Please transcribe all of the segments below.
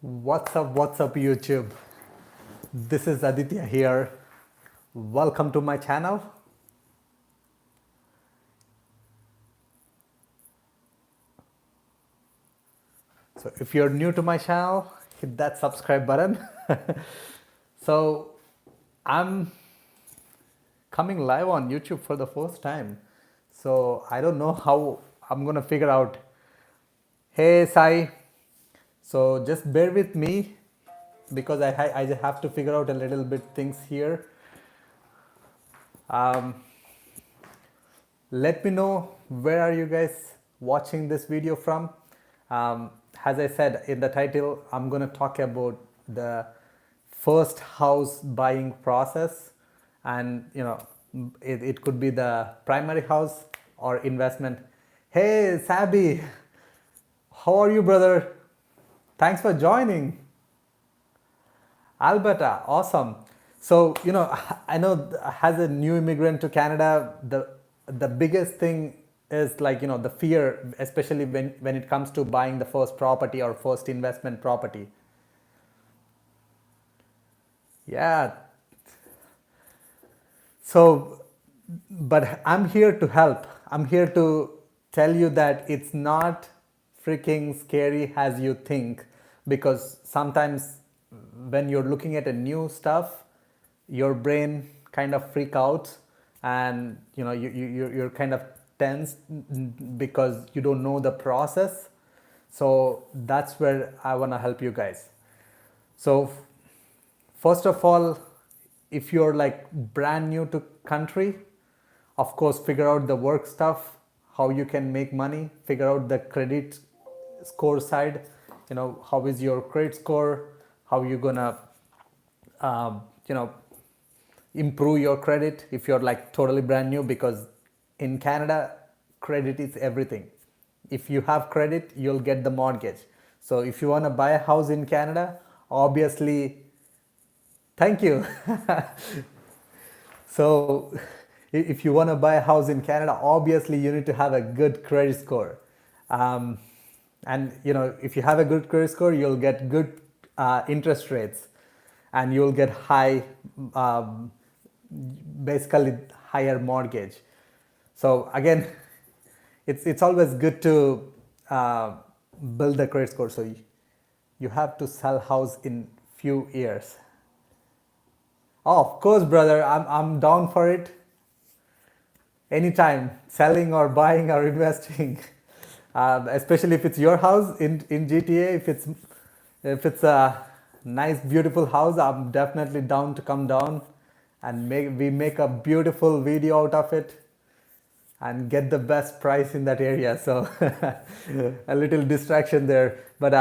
What's up, YouTube? This is Aditya here. Welcome to my channel. So, if you're new to my channel, hit that subscribe button. So, I'm coming live on YouTube for the first time. So, I don't know how I'm gonna figure out. Hey, Sai. So, just bear with me because I just have to figure out a little bit things here. Let me know where are you guys watching this video from. As I said in the title, I'm going to talk about the first house buying process, and it could be the primary house or investment. Hey Sabi, how are you, brother? Thanks for joining. Alberta, awesome. So, I know as a new immigrant to Canada, the biggest thing is the fear, especially when it comes to buying the first property or first investment property. Yeah. So, but I'm here to help. I'm here to tell you that it's not freaking scary as you think, because sometimes when you're looking at a new stuff, your brain kind of freak out, and you're kind of tense because you don't know the process. So that's where I want to help you guys. So first of all, if you're like brand new to country, of course figure out the work stuff, how you can make money, figure out the credit score side. How is your credit score, how you gonna improve your credit if you're like totally brand new, because in Canada credit is everything. If you have credit, you'll get the mortgage. So if you want to buy a house in Canada, obviously, thank you. So if you want to buy a house in Canada, obviously you need to have a good credit score. And if you have a good credit score, you'll get good interest rates, and you'll get basically higher mortgage. So again, it's always good to build the credit score. So you have to sell house in few years. Oh, of course, brother. I'm down for it. Anytime, selling or buying or investing. Especially if it's your house in GTA. If it's a nice, beautiful house, I'm definitely down to come down and we make a beautiful video out of it and get the best price in that area. So a little distraction there, but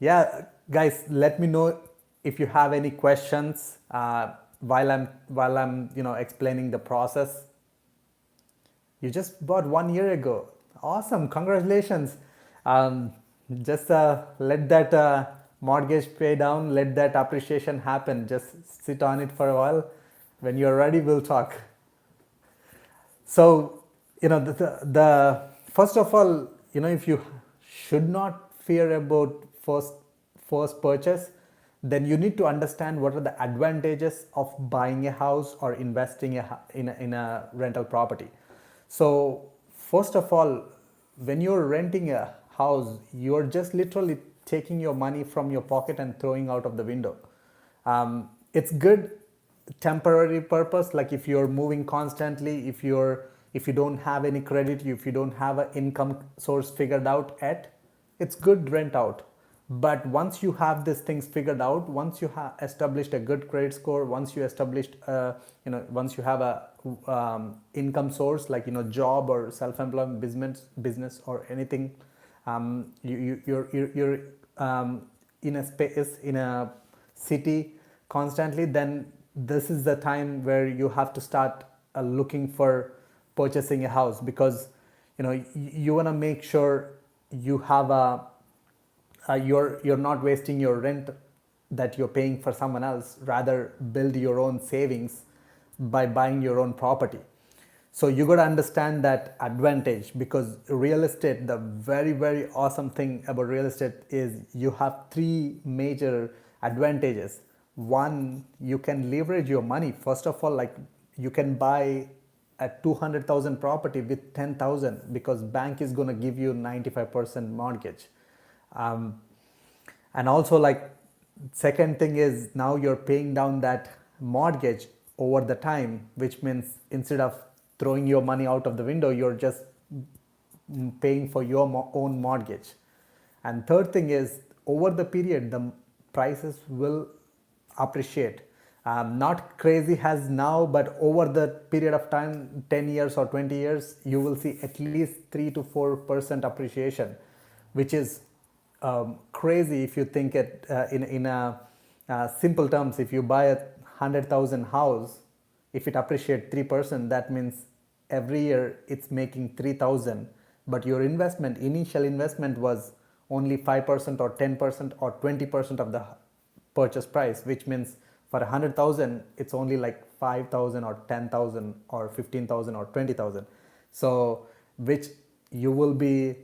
yeah, guys, let me know if you have any questions while I'm explaining the process. You just bought 1 year ago. Awesome, congratulations. Just let that mortgage pay down, let that appreciation happen. Just sit on it for a while. When you're ready, we'll talk. So, the first of all, if you should not fear about first purchase, then you need to understand what are the advantages of buying a house or investing in a rental property. So first of all, when you're renting a house, you're just literally taking your money from your pocket and throwing out of the window. It's good temporary purpose, like if you're moving constantly, if you don't have any credit, if you don't have an income source figured out yet, it's good rent out. But once you have these things figured out, once you have established a good credit score, once you established once you have a income source, like job or self-employment business or anything, you're in a space, in a city constantly, then this is the time where you have to start looking for purchasing a house, because you want to make sure you have you're not wasting your rent that you're paying for someone else, rather build your own savings by buying your own property. So you got to understand that advantage, because real estate, the very, very awesome thing about real estate is you have three major advantages. One, you can leverage your money. First of all, like, you can buy a 200,000 property with 10,000, because bank is going to give you 95% mortgage. Um, and also, like, second thing is, now you're paying down that mortgage over the time, which means instead of throwing your money out of the window, you're just paying for your own mortgage. And third thing is, over the period, the prices will appreciate. Not crazy as now, but over the period of time, 10 years or 20 years, you will see at least 3 to 4% appreciation, which is crazy if you think it in a simple terms. If you buy a 100,000 house, if it appreciates 3%, that means every year it's making 3,000, but your initial investment was only 5% or 10% or 20% of the purchase price, which means for 100,000 it's only like 5,000 or 10,000 or 15,000 or 20,000. So which you will be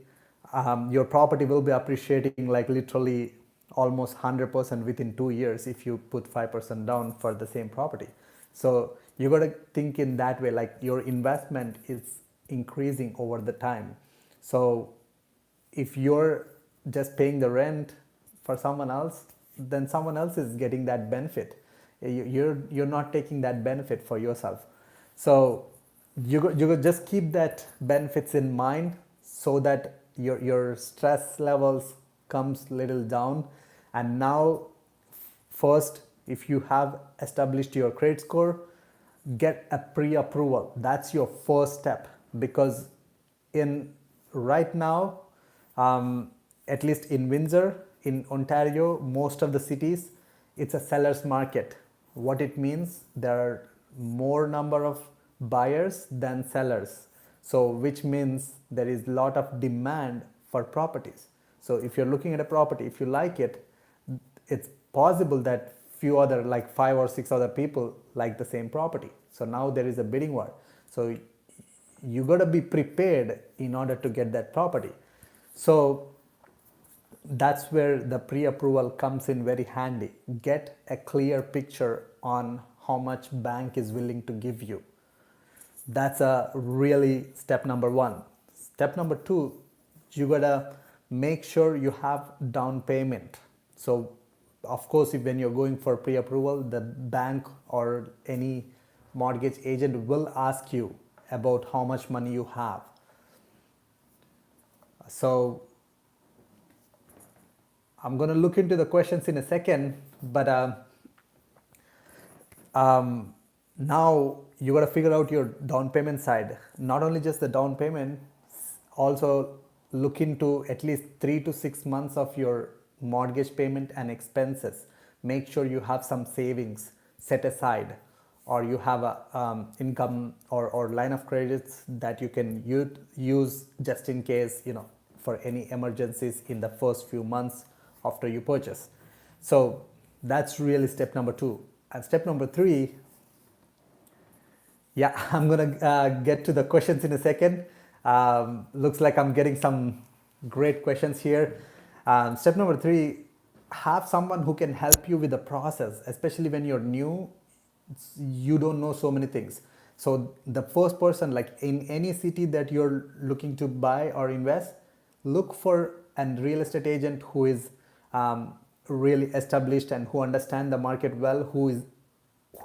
your property will be appreciating like literally almost 100% within 2 years if you put 5% down for the same property. So you got to think in that way, like your investment is increasing over the time. So if you're just paying the rent for someone else, then someone else is getting that benefit. You're not taking that benefit for yourself. So you just keep that benefits in mind, so that your stress levels comes little down. And now, first, if you have established your credit score, get a pre-approval. That's your first step, because in right now, at least in Windsor, in Ontario, most of the cities, it's a seller's market. What it means, there are more number of buyers than sellers. So which means there is a lot of demand for properties. So if you're looking at a property, if you like it, it's possible that few other, like 5 or 6 other people like the same property. So now there is a bidding war. So you got to be prepared in order to get that property. So that's where the pre-approval comes in very handy. Get a clear picture on how much bank is willing to give you. That's a really step number one. Step number two, you gotta make sure you have down payment. So of course, if when you're going for pre-approval, the bank or any mortgage agent will ask you about how much money you have. So I'm going to look into the questions in a second, but now you got to figure out your down payment side. Not only just the down payment, also look into at least 3 to 6 months of your mortgage payment and expenses. Make sure you have some savings set aside, or you have a income or line of credits that you can use just in case, for any emergencies in the first few months after you purchase. So that's really step number 2. And step number 3, yeah, I'm gonna get to the questions in a second. Looks like I'm getting some great questions here. Step number 3, have someone who can help you with the process, especially when you're new. You don't know so many things. So the first person, like in any city that you're looking to buy or invest, look for a real estate agent who is really established and who understand the market well, who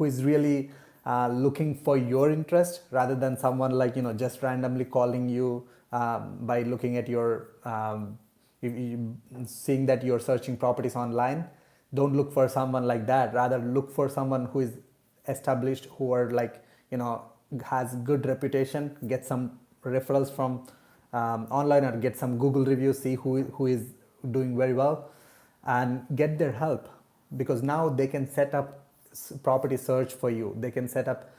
is really looking for your interest, rather than someone like just randomly calling you by looking at your seeing that you're searching properties online. Don't look for someone like that. Rather look for someone who is established, who are like has good reputation. Get some referrals from online, or get some Google reviews, see who is doing very well, and get their help, because now they can set up property search for you. They can set up,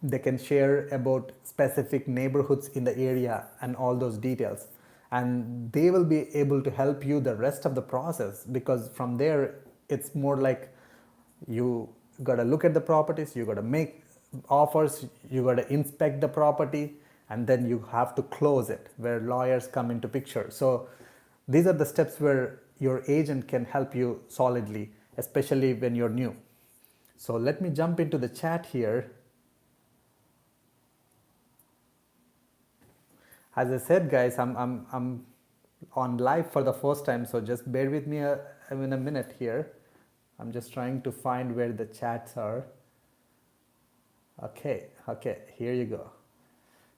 they can share about specific neighborhoods in the area and all those details, and they will be able to help you the rest of the process, because from there it's more like you got to look at the properties, you got to make offers, you got to inspect the property, and then you have to close it, where lawyers come into picture. So these are the steps where your agent can help you solidly, especially when you're new. So let me jump into the chat here. As I said, guys, I'm on live for the first time, so just bear with me in a minute here. I'm just trying to find where the chats are. Okay, here you go.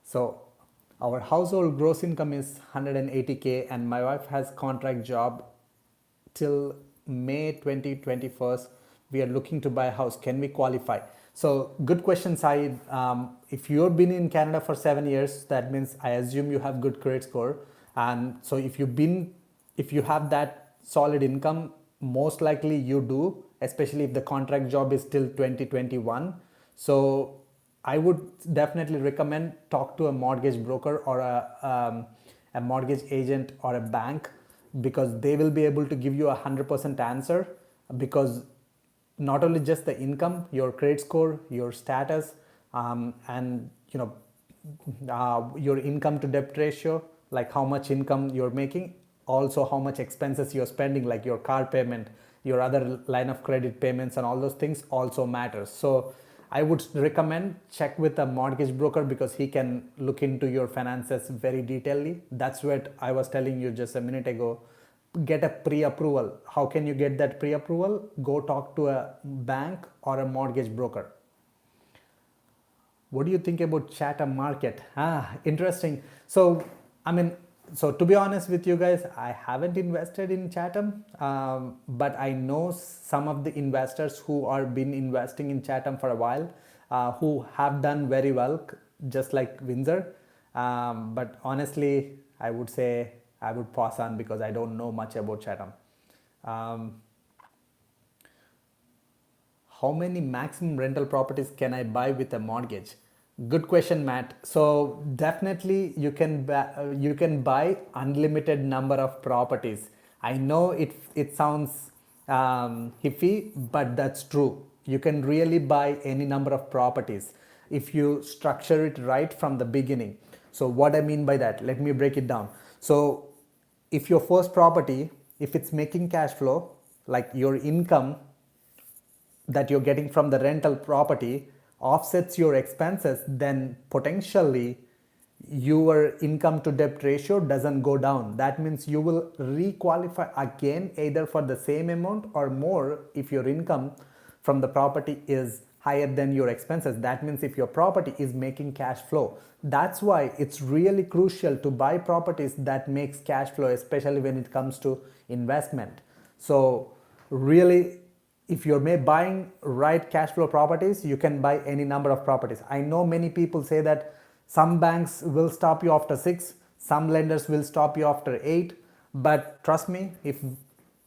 So our household gross income is 180K, and my wife has contract job till May 2021. We are looking to buy a house. Can we qualify? So good question, Saeed. If you've been in Canada for 7 years, that means I assume you have good credit score. And so if you have that solid income, most likely you do, especially if the contract job is till 2021. So I would definitely recommend talk to a mortgage broker or a mortgage agent or a bank, because they will be able to give you 100% answer, because not only just the income, your credit score, your status, and your income to debt ratio, like how much income you're making, also how much expenses you're spending, like your car payment, your other line of credit payments, and all those things also matters. So I would recommend check with a mortgage broker, because he can look into your finances very detailedly. That's what I was telling you just a minute ago. Get a pre-approval. How can you get that pre-approval? Go talk to a bank or a mortgage broker. What do you think about Chatham market? Interesting. So to be honest with you guys, I haven't invested in Chatham, but I know some of the investors who are been investing in Chatham for a while, who have done very well, just like Windsor. But honestly, I would say I would pass on, because I don't know much about Chatham. How many maximum rental properties can I buy with a mortgage? Good question, Matt. So definitely you can buy unlimited number of properties. I know it sounds iffy, but that's true. You can really buy any number of properties if you structure it right from the beginning. So what I mean by that, let me break it down. So if your first property, if it's making cash flow, like your income that you're getting from the rental property offsets your expenses, then potentially your income to debt ratio doesn't go down. That means you will requalify again, either for the same amount or more, if your income from the property is higher than your expenses. That means if your property is making cash flow. That's why it's really crucial to buy properties that makes cash flow, especially when it comes to investment. So really, if you're buying right cash flow properties, you can buy any number of properties. I know many people say that some banks will stop you after 6, some lenders will stop you after 8, but trust me,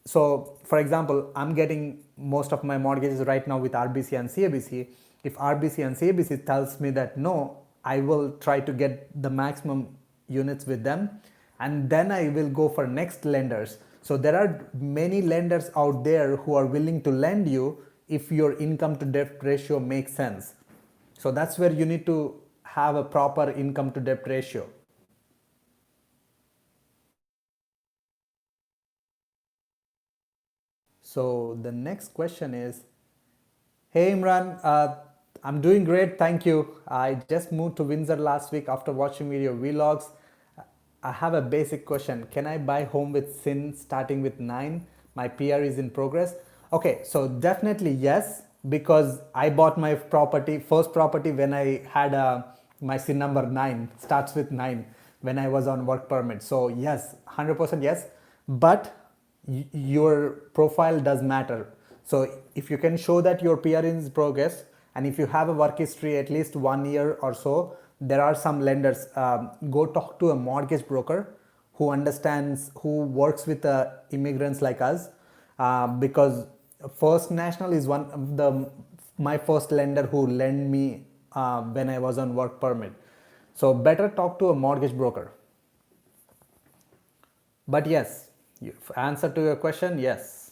for example, I'm getting most of my mortgages right now with RBC and CABC. If RBC and CABC tells me that no, I will try to get the maximum units with them, and then I will go for next lenders. So there are many lenders out there who are willing to lend you if your income to debt ratio makes sense. So that's where you need to have a proper income to debt ratio. So the next question is, hey Imran, I'm doing great, thank you. I just moved to Windsor last week after watching your vlogs. I have a basic question. Can I buy home with SIN starting with 9? My PR is in progress. Okay, so definitely yes, because I bought my first property when I had my SIN number 9, starts with 9, when I was on work permit. So yes, 100% yes, but your profile does matter. So if you can show that your PR is in progress, and if you have a work history at least 1 year or so, there are some lenders. Go talk to a mortgage broker who understands, who works with immigrants like us, because First National is one of my first lender who lent me when I was on work permit. So better talk to a mortgage broker. But yes, answer to your question, yes.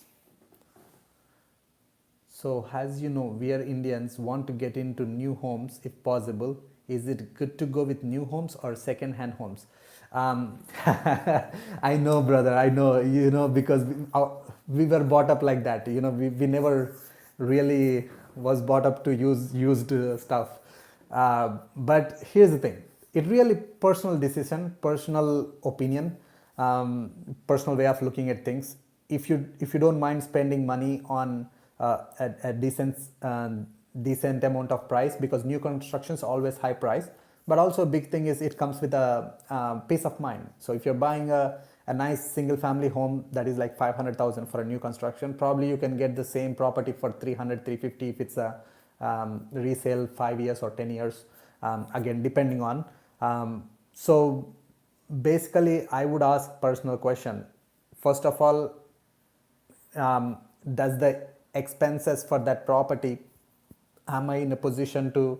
So, as you know, we are Indians want to get into new homes if possible. Is it good to go with new homes or second hand homes? I know, brother, I know, because we were brought up like that. We never really was brought up to use used stuff. But here's the thing, it really personal decision, personal opinion, personal way of looking at things. If you don't mind spending money on a decent amount of price, because new construction is always high price, but also a big thing is it comes with a peace of mind. So if you're buying a nice single family home that is like 500,000 for a new construction, probably you can get the same property for 300, 350 if it's a resale 5 years or 10 years, again depending on. So basically I would ask personal question. First of all, does the expenses for that property, am I in a position to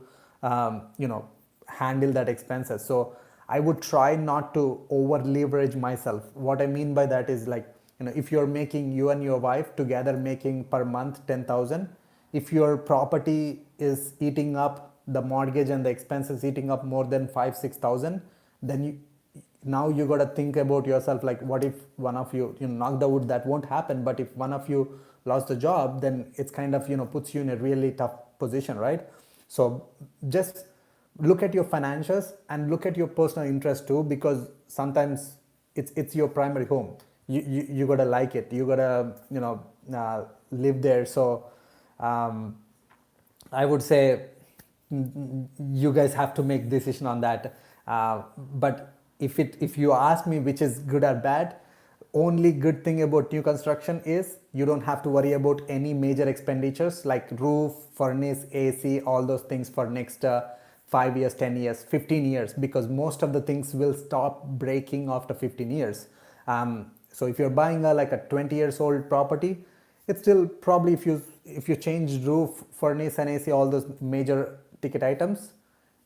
handle that expenses? So I would try not to over leverage myself. What I mean by that is, like, if you're making, you and your wife together making per month 10,000, if your property is eating up the mortgage and the expenses eating up more than 5-6,000, then now you got to think about yourself, like, what if one of you, knock the wood, that won't happen, but if one of you lost the job, then it's kind of puts you in a really tough position, right? So just look at your financials and look at your personal interest too, because sometimes it's your primary home. You got to like it, you got to live there. So I would say you guys have to make decision on that. But if you ask me which is good or bad, only good thing about new construction is you don't have to worry about any major expenditures like roof, furnace, AC, all those things for next 5 years, 10 years, 15 years, because most of the things will stop breaking after 15 years. So if you're buying like a 20 years old property, it's still probably, if you change roof, furnace and AC, all those major ticket items,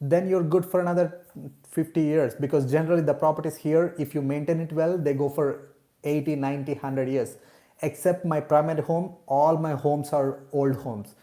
then you're good for another 50 years, because generally the properties here, if you maintain it well, they go for 80, 90, 100 years. Except my primary home, all my homes are old homes.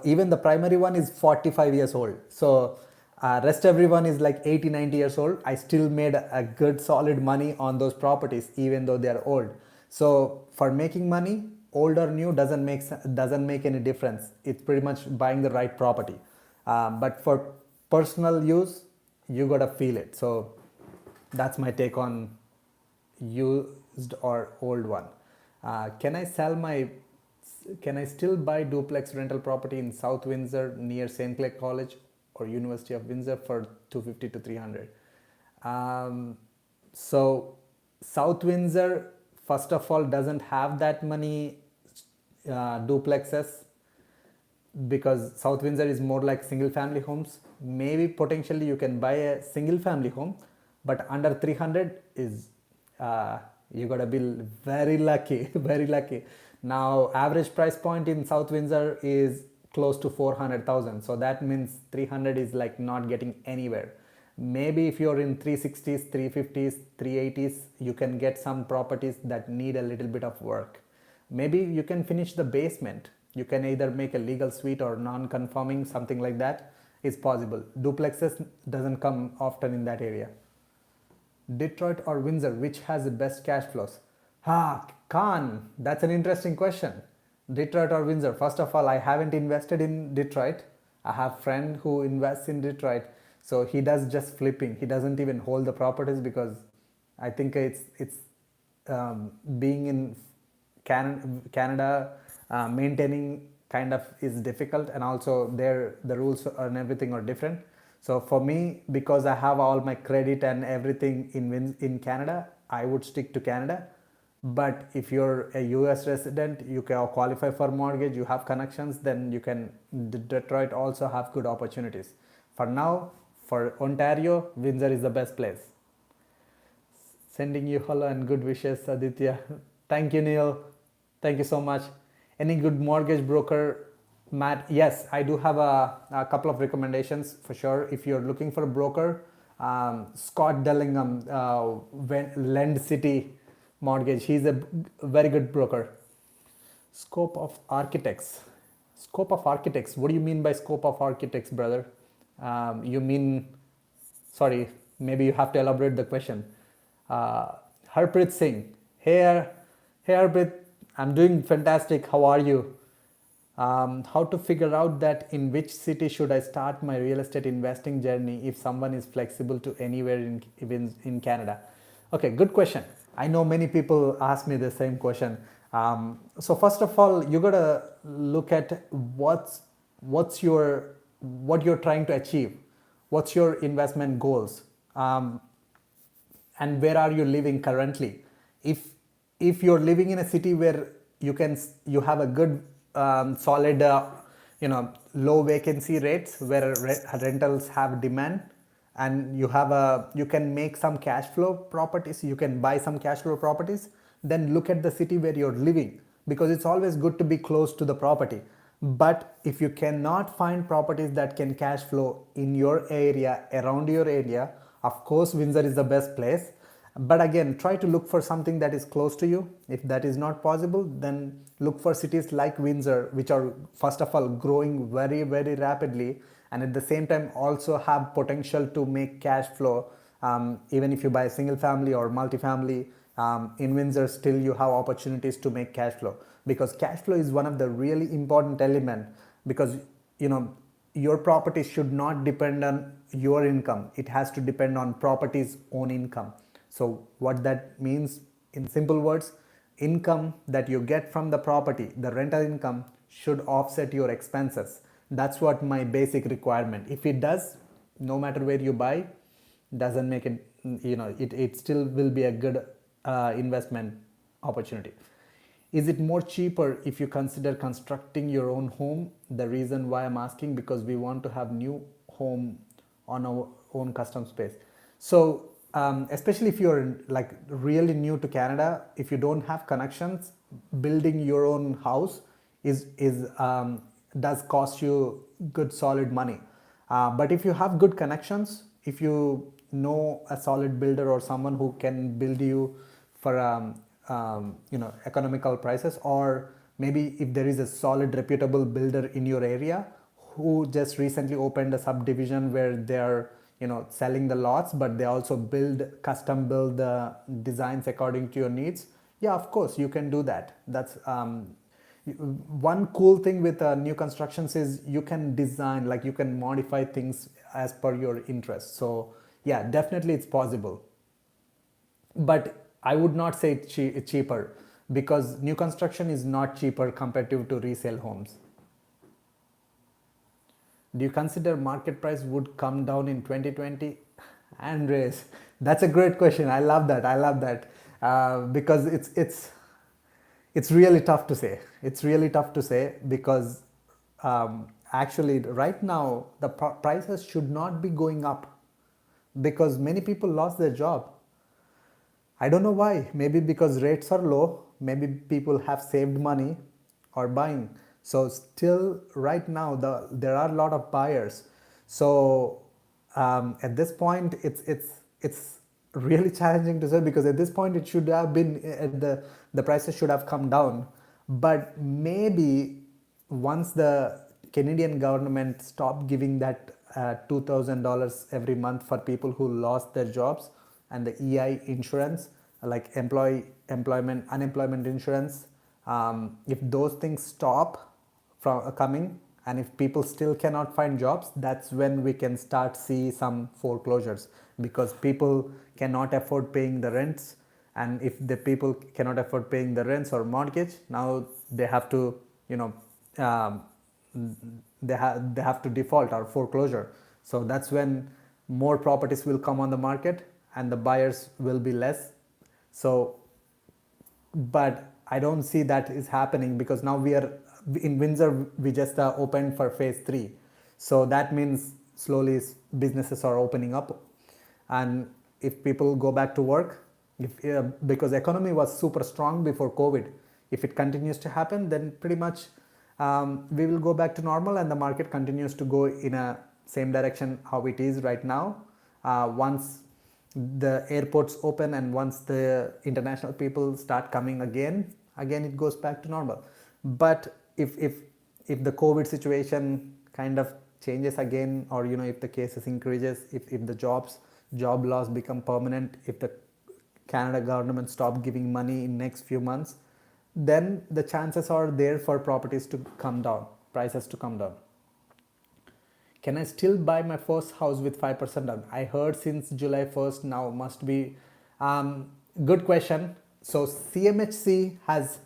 Even the primary one is 45 years old. So rest everyone is like 80, 90 years old. I still made a good solid money on those properties even though they are old. So for making money, old or new doesn't make any difference. It's pretty much buying the right property. But for personal use, you gotta feel it. So that's my take on used or old one. Can I still buy duplex rental property in South Windsor near St. Clair College or University of Windsor for 250 to 300? So South Windsor, first of all, doesn't have that many duplexes, because South Windsor is more like single family homes. Maybe potentially you can buy a single family home, but under 300 is you gotta be very lucky. Very lucky. Now average price point in South Windsor is close to 400,000, so that means 300 is like not getting anywhere. Maybe if you're in 360s, 350s, 380s, you can get some properties that need a little bit of work. Maybe you can finish the basement, you can either make a legal suite or non-conforming, something like that is possible. Duplexes doesn't come often in that area. Detroit or Windsor, which has the best cash flows? Khan, that's an interesting question. Detroit or Windsor? First of all, I haven't invested in Detroit. I have a friend who invests in Detroit, so he does just flipping. He doesn't even hold the properties, because I think it's being in Canada, maintaining kind of is difficult, and also there the rules and everything are different. So for me, because I have all my credit and everything in Canada, I would stick to Canada. But if you're a US resident, you can qualify for mortgage, you have connections, then you can, Detroit also have good opportunities. For now, for Ontario, Windsor is the best place. Sending you hello and good wishes, Aditya. Thank you, Neil. Thank you so much. Any good mortgage broker, Matt? Yes, I do have a couple of recommendations for sure. If you're looking for a broker, Scott Dellingham, Lend City Mortgage, he's a very good broker. Scope of architects. Scope of architects. What do you mean by scope of architects, brother? You mean, sorry, maybe you have to elaborate the question. Uh, Harpreet Singh. Hey Harpreet, I'm doing fantastic. How are you? How to figure out that in which city should I start my real estate investing journey if someone is flexible to anywhere in even in Canada? Okay, good question. I know many people ask me the same question. So first of all, you gotta look at what's your what you're trying to achieve, what's your investment goals, and where are you living currently. If you're living in a city where you have a good solid low vacancy rates where rentals have demand, and you can make some cash flow properties, you can buy some cash flow properties, then look at the city where you're living, because it's always good to be close to the property. But if you cannot find properties that can cash flow in your area, around your area, of course Windsor is the best place. But again, try to look for something that is close to you. If that is not possible, then look for cities like Windsor, which are first of all growing very, very rapidly, and at the same time also have potential to make cash flow. Even if you buy a single family or multifamily, in Windsor, still you have opportunities to make cash flow, because cash flow is one of the really important element, because your property should not depend on your income. It has to depend on property's own income. So what that means in simple words, income that you get from the property, the rental income, should offset your expenses. That's what my basic requirement. If it does, no matter where you buy, doesn't make it, it still will be a good investment opportunity. Is it more cheaper if you consider constructing your own home? The reason why I'm asking, because we want to have new home on our own custom space. So especially if you're like really new to Canada, if you don't have connections, building your own house is does cost you good solid money. But if you have good connections, if you know a solid builder or someone who can build you for economical prices, or maybe if there is a solid reputable builder in your area who just recently opened a subdivision where they're selling the lots, but they also custom build the designs according to your needs, yeah, of course you can do that. That's one cool thing with new constructions is you can design, like you can modify things as per your interest. So yeah, definitely it's possible, but I would not say it's cheaper, because new construction is not cheaper comparative to resale homes. Do you consider market price would come down in 2020? Andres, that's a great question. I love that. Because it's really tough to say. It's really tough to say, because actually right now the prices should not be going up, because many people lost their job. I don't know why. Maybe because rates are low, maybe people have saved money or buying. So still right now there are a lot of buyers. So at this point it's really challenging to say, because at this point it should have been at the prices should have come down. But maybe once the Canadian government stopped giving that $2,000 every month for people who lost their jobs, and the EI insurance, like unemployment insurance, if those things stop from coming, and if people still cannot find jobs, that's when we can start see some foreclosures, because people cannot afford paying the rents. And if the people cannot afford paying the rents or mortgage, now they have to um, they have to default or foreclosure. So that's when more properties will come on the market and the buyers will be less. So but I don't see that is happening, because now we are in Windsor, we just opened for phase 3. So that means slowly businesses are opening up, and if people go back to work, because economy was super strong before COVID, if it continues to happen, then pretty much we will go back to normal, and the market continues to go in a same direction how it is right now. Once the airports open and once the international people start coming again it goes back to normal. But if if the COVID situation kind of changes again, or if the cases increases, if the job loss become permanent, if the Canada government stop giving money in next few months, then the chances are there for properties to come down, prices to come down. Can I still buy my first house with 5% down? I heard since July 1st now must be. Good question. So CMHC has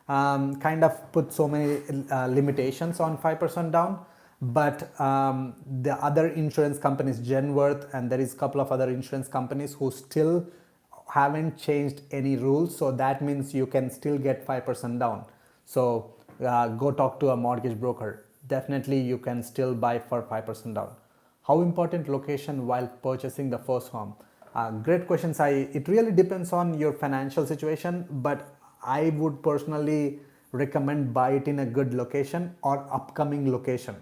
kind of put so many limitations on 5% down, but the other insurance companies, Genworth, and there is a couple of other insurance companies who still haven't changed any rules. So that means you can still get 5% down. So go talk to a mortgage broker. Definitely you can still buy for 5% down. How important location while purchasing the first home? Great questions. It really depends on your financial situation, but I would personally recommend buy it in a good location or upcoming location,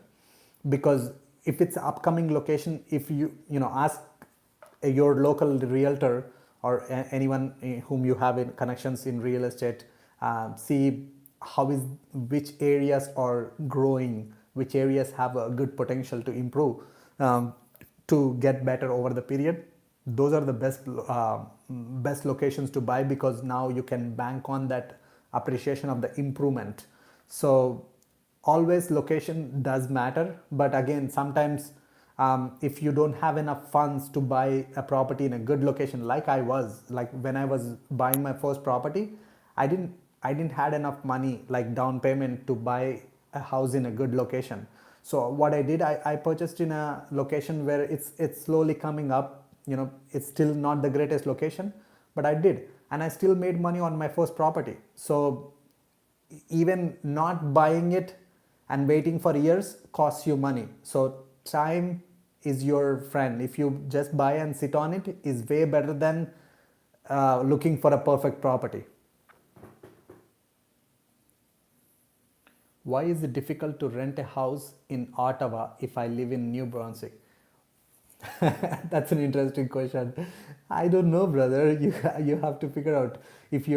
because if it's upcoming location, if you ask your local realtor or anyone whom you have in connections in real estate, see which areas are growing, which areas have a good potential to improve, to get better over the period. Those are the best locations to buy, because now you can bank on that appreciation of the improvement. So always location does matter, but again sometimes if you don't have enough funds to buy a property in a good location, like when I was buying my first property, I didn't had enough money like down payment to buy a house in a good location. So what I did, I purchased in a location where it's slowly coming up. It's still not the greatest location, but I did, and I still made money on my first property. So even not buying it and waiting for years costs you money. So time is your friend. If you just buy and sit on it, is way better than looking for a perfect property. Why is it difficult to rent a house in Ottawa if I live in New Brunswick? That's an interesting question. I don't know, brother. You have to figure out if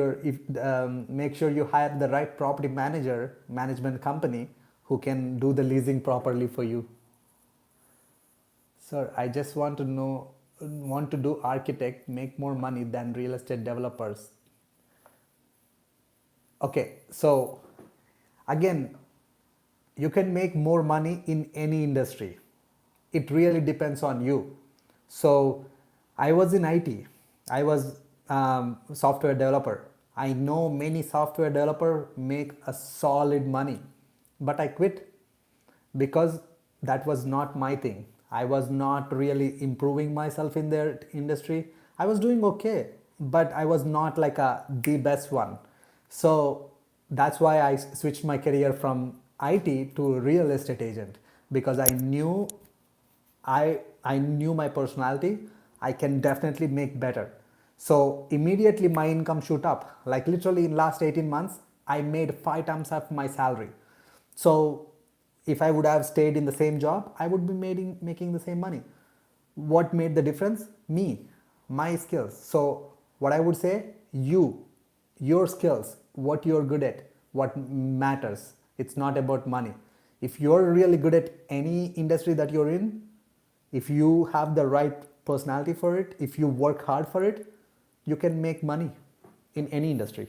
make sure you hire the right property management company who can do the leasing properly for you. Sir, I just want to do architect, make more money than real estate developers. Okay, so again, you can make more money in any industry. It really depends on you. So I was in IT. I was software developer. I know many software developers make a solid money, but I quit because that was not my thing. I was not really improving myself in their industry. I was doing okay, but I was not like the best one. So that's why I switched my career from IT to real estate agent, because I knew my personality. I can definitely make better. So immediately my income shoot up. Like literally in last 18 months, I made 5 times of my salary. So if I would have stayed in the same job, I would be making the same money. What made the difference? Me, my skills. So what I would say, your skills, what you're good at, what matters. It's not about money. If you're really good at any industry that you're in, if you have the right personality for it, if you work hard for it, you can make money in any industry.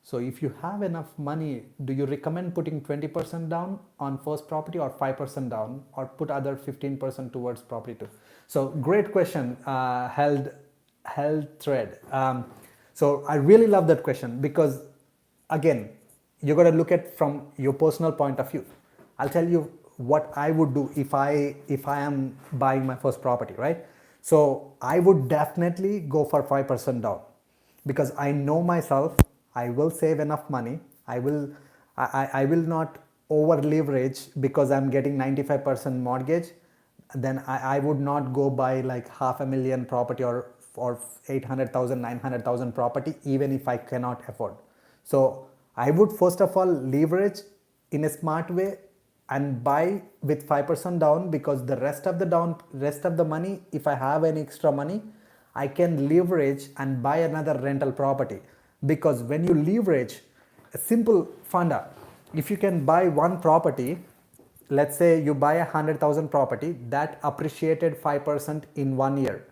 So if you have enough money, do you recommend putting 20% down on first property or 5% down, or put other 15% towards property too? So great question, held thread. So I really love that question, because again, you got to look at from your personal point of view. I'll tell you what I would do if I am buying my first property, right? So I would definitely go for 5% down, because I know myself. I will save enough money. I will not over leverage because I'm getting 95% mortgage. Then I would not go buy like $500,000 property or 800,000, 900,000 property, even if I cannot afford. So I would first of all leverage in a smart way and buy with 5% down, because the rest of the money, if I have any extra money, I can leverage and buy another rental property. because when you leverage a simple funda, if you can buy one property, let's say you buy 100,000 property that appreciated 5% in 1 year.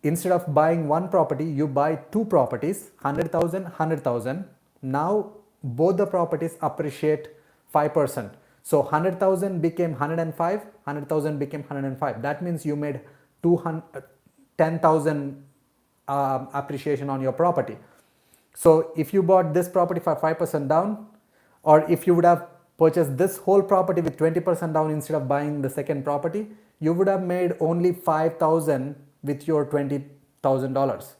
Instead of buying one property, you buy two properties, 100,000, 100,000. Now both the properties appreciate 5%. So 100,000 became 105, 100,000 became 105. That means you made 10,000 appreciation on your property. So if you bought this property for 5% down, or if you would have purchased this whole property with 20% down instead of buying the second property, you would have made only 5,000 with your $20,000.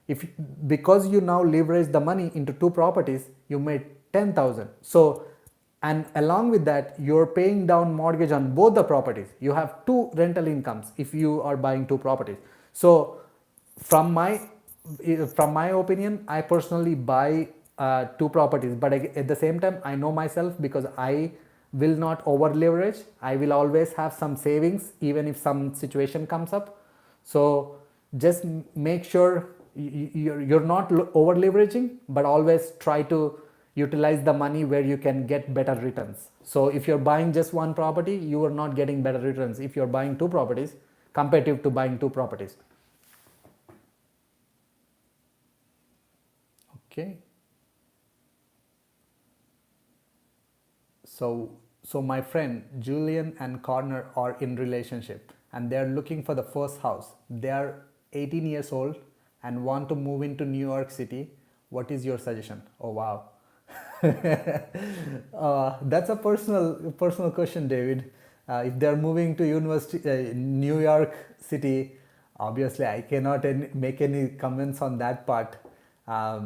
If because you now leverage the money into two properties, you made 10,000. So, and along with that, you're paying down mortgage on both the properties. You have two rental incomes if you are buying two properties. So from my opinion, I personally buy two properties, but at the same time, I know myself, because I will not over leverage. I will always have some savings even if some situation comes up. So just make sure you're not over leveraging, but always try to utilize the money where you can get better returns. So if you're buying just one property, you are not getting better returns if you're buying two properties comparative to buying two properties. Okay. So my friend Julian and Connor are in relationship and they're looking for the first house. They are 18 years old and want to move into New York City. What is your suggestion? Oh wow. That's a personal question, David. If they're moving to New York City, obviously I cannot make any comments on that part. I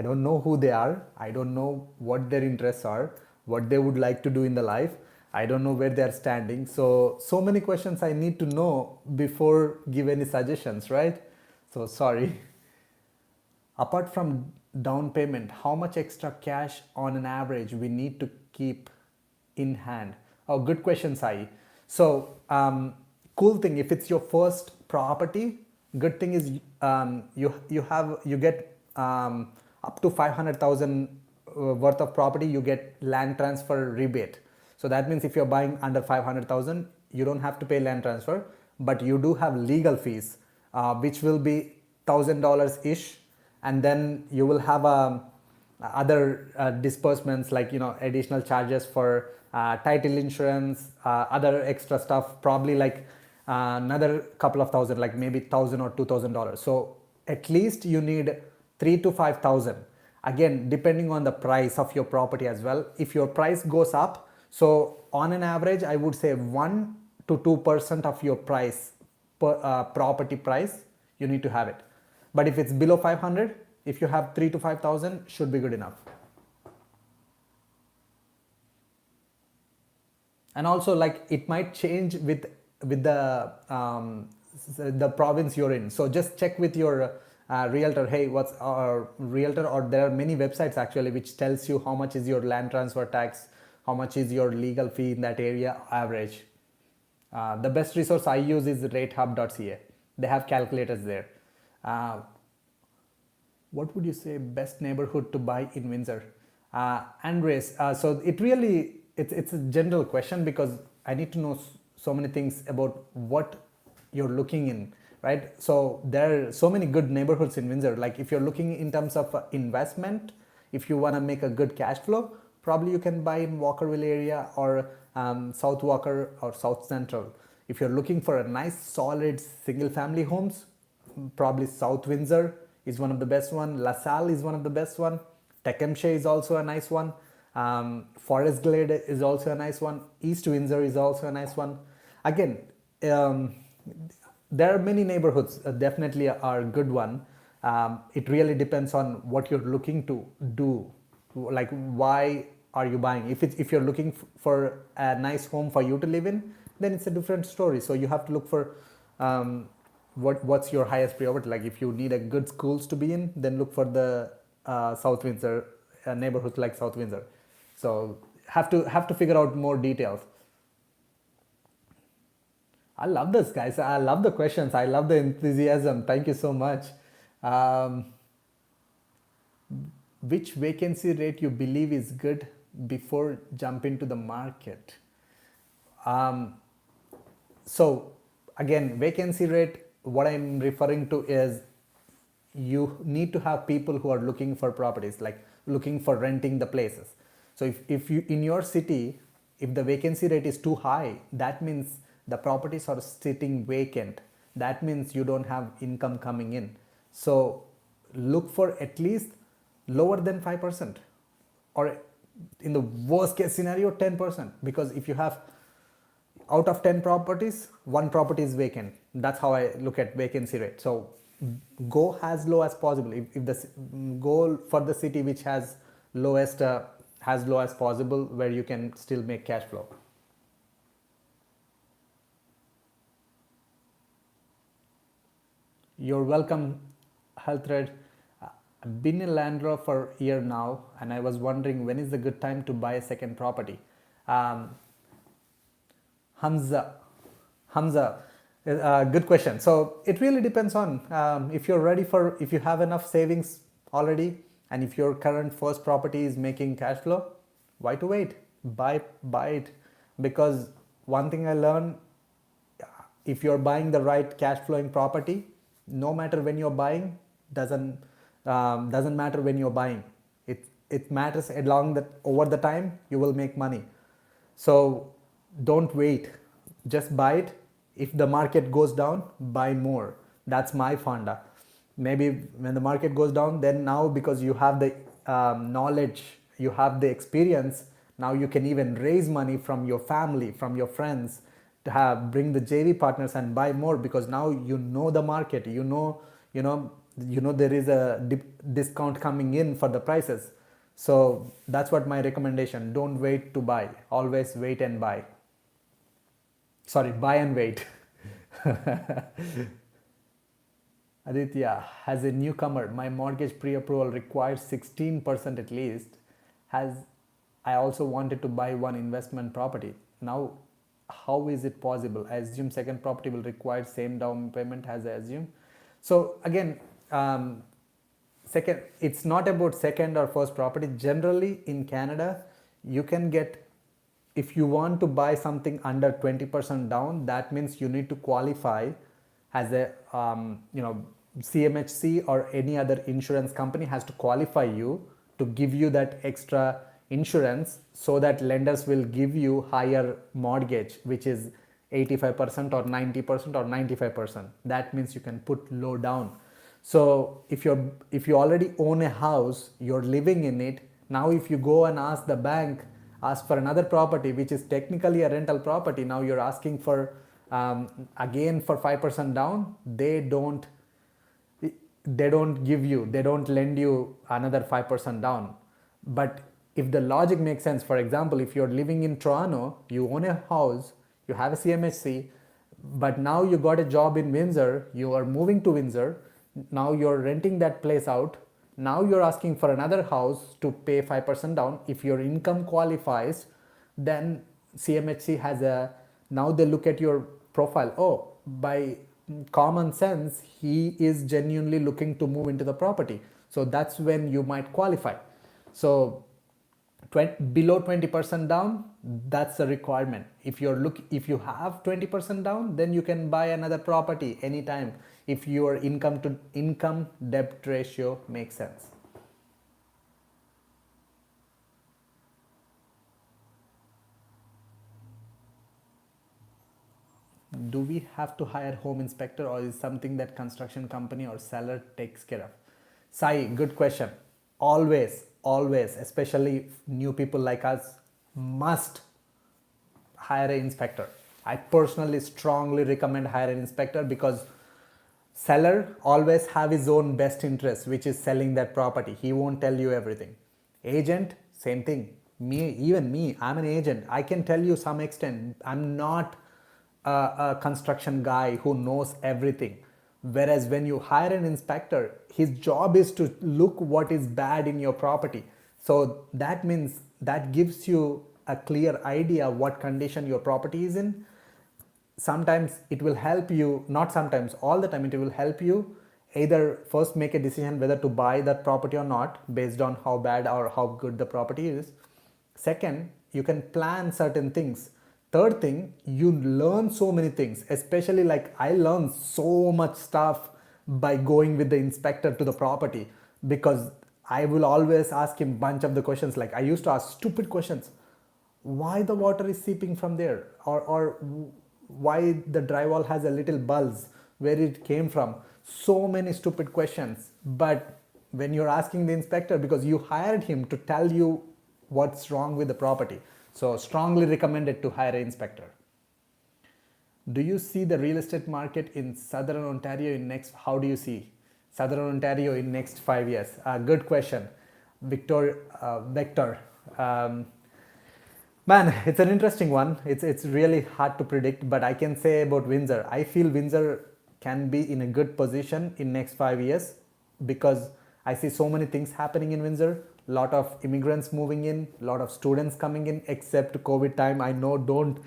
don't know who they are. I don't know what their interests are, what they would like to do in the life. I don't know where they are standing. So many questions I need to know before give any suggestions, right? So sorry. Apart from down payment, how much extra cash on an average we need to keep in hand? Oh, good question, Sai. So cool thing, if it's your first property, good thing is you get up to 500,000 worth of property, you get land transfer rebate. So that means if you're buying under 500,000, you don't have to pay land transfer, but you do have legal fees, which will be $1,000 ish, and then you will have other disbursements like additional charges for title insurance, other extra stuff, probably like another couple of thousand, like maybe $1,000 or $2,000. So at least you need 3 to 5,000. Again, depending on the price of your property as well. If your price goes up, so on an average, I would say 1 to 2% of your price, property price, you need to have it. But if it's below 500, if you have 3 to 5,000, should be good enough. And also, like, it might change with the province you're in. So just check with your realtor. Hey, what's our realtor? Or there are many websites actually which tells you how much is your land transfer tax, how much is your legal fee in that area average. The best resource I use is ratehub.ca. They have calculators there. What would you say best neighborhood to buy in Windsor? Andres, so it's a general question because I need to know so many things about what you're looking in, right? So there are so many good neighborhoods in Windsor. Like if you're looking in terms of investment, if you want to make a good cash flow, probably you can buy in Walkerville area or South Walker or South Central. If you're looking for a nice solid single family homes, probably South Windsor is one of the best one. LaSalle is one of the best one. Tecumseh is also a nice one. Forest Glade is also a nice one. East Windsor is also a nice one. Again, there are many neighborhoods definitely are a good one. It really depends on what you're looking to do. Like, why are you buying? If you're looking for a nice home for you to live in, then it's a different story. So you have to look for what's your highest priority. Like if you need a good schools to be in, then look for the South Windsor neighborhoods like South Windsor. So have to figure out more details. I love this, guys. I love the questions. I love the enthusiasm. Thank you so much. Um, which vacancy rate you believe is good before jump into the market? Um, so again, vacancy rate, what I'm referring to is you need to have people who are looking for properties, like looking for renting the places. So if you in your city, if the vacancy rate is too high, that means the properties are sitting vacant. That means you don't have income coming in. So look for at least lower than 5%, or in the worst case scenario 10%, because if you have out of 10 properties, one property is vacant. That's how I look at vacancy rate. So go as low as possible. If the goal for the city which has lowest as low as possible, where you can still make cash flow. You're welcome, Healthred. I've been a landlord for a year now, and I was wondering when is the good time to buy a second property. Um, Hamza, good question. So it really depends on if you're ready for, if you have enough savings already, and if your current first property is making cash flow, why to wait? Buy it, because one thing I learned, if you're buying the right cash flowing property, no matter when you're buying, doesn't matter when you're buying. It matters along that over the time you will make money. So don't wait, just buy it. If the market goes down, buy more. That's my funda. Maybe when the market goes down, then now because you have the knowledge, you have the experience, now you can even raise money from your family, from your friends, to have bring the JV partners and buy more, because now you know the market, you know there is a discount coming in for the prices. So that's what my recommendation. Don't wait to buy, always wait and buy. Sorry, buy and wait. Aditya, as a newcomer, my mortgage pre-approval requires 16% at least. Has I also wanted to buy one investment property. Now, how is it possible? I assume second property will require same down payment as I assume. So again, second, it's not about second or first property. Generally in Canada, you can get, if you want to buy something under 20% down, that means you need to qualify as a CMHC or any other insurance company has to qualify you to give you that extra insurance, so that lenders will give you higher mortgage, which is 85% or 90% or 95%. That means you can put low down. So if you already own a house, you're living in it, now if you go and ask for another property which is technically a rental property, now you're asking for again for 5% down, they don't lend you another 5% down. But if the logic makes sense, for example, if you're living in Toronto, you own a house, you have a CMHC, but now you got a job in Windsor, you are moving to Windsor, now you're renting that place out, now you're asking for another house to pay 5% down. If your income qualifies, then CMHC now they look at your profile. Oh, by common sense, he is genuinely looking to move into the property. So that's when you might qualify. So below 20% down, that's a requirement. If you have 20% down, then you can buy another property anytime, if your income to income debt ratio makes sense. Do we have to hire home inspector, or is something that construction company or seller takes care of? Sai, good question. Always, especially new people like us, must hire an inspector. I personally strongly recommend hire an inspector, because seller always have his own best interest, which is selling that property. He won't tell you everything. Agent, same thing. Even me, I'm an agent. I can tell you some extent. I'm not a construction guy who knows everything. Whereas when you hire an inspector, his job is to look what is bad in your property. So that means that gives you a clear idea what condition your property is in. Sometimes it will help you, not sometimes, all the time it will help you either first make a decision whether to buy that property or not based on how bad or how good the property is. Second, you can plan certain things. Third thing, you learn so many things, especially like I learned so much stuff by going with the inspector to the property, because I will always ask him bunch of the questions. Like I used to ask stupid questions. Why the water is seeping from there? Or why the drywall has a little buzz, where it came from? So many stupid questions. But when you're asking the inspector, because you hired him to tell you what's wrong with the property, so strongly recommended to hire an inspector. Do you see the real estate market in Southern Ontario in next, how do you see Southern Ontario in next 5 years? Good question, Vector. Man, it's an interesting one. It's really hard to predict, but I can say about Windsor, I feel Windsor can be in a good position in next 5 years, because I see so many things happening in Windsor. Lot of immigrants moving in, lot of students coming in, except COVID time. I know, don't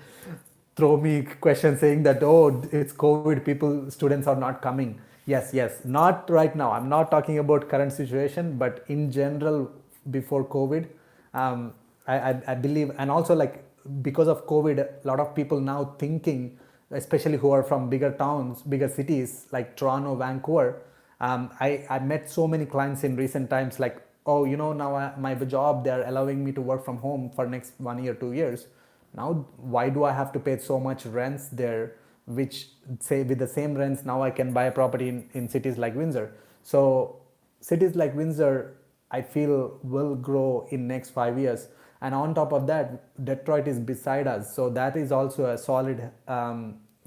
throw me questions saying that, oh, it's COVID, people, students are not coming. Yes, not right now. I'm not talking about current situation, but in general, before COVID, I believe, and also like because of COVID, a lot of people now thinking, especially who are from bigger towns, bigger cities like Toronto, Vancouver. I met so many clients in recent times like, oh, now my job, they're allowing me to work from home for next 1 year, 2 years. Now, why do I have to pay so much rents there, which say with the same rents, now I can buy a property in cities like Windsor. So cities like Windsor, I feel will grow in next 5 years. And on top of that, Detroit is beside us. So that is also a solid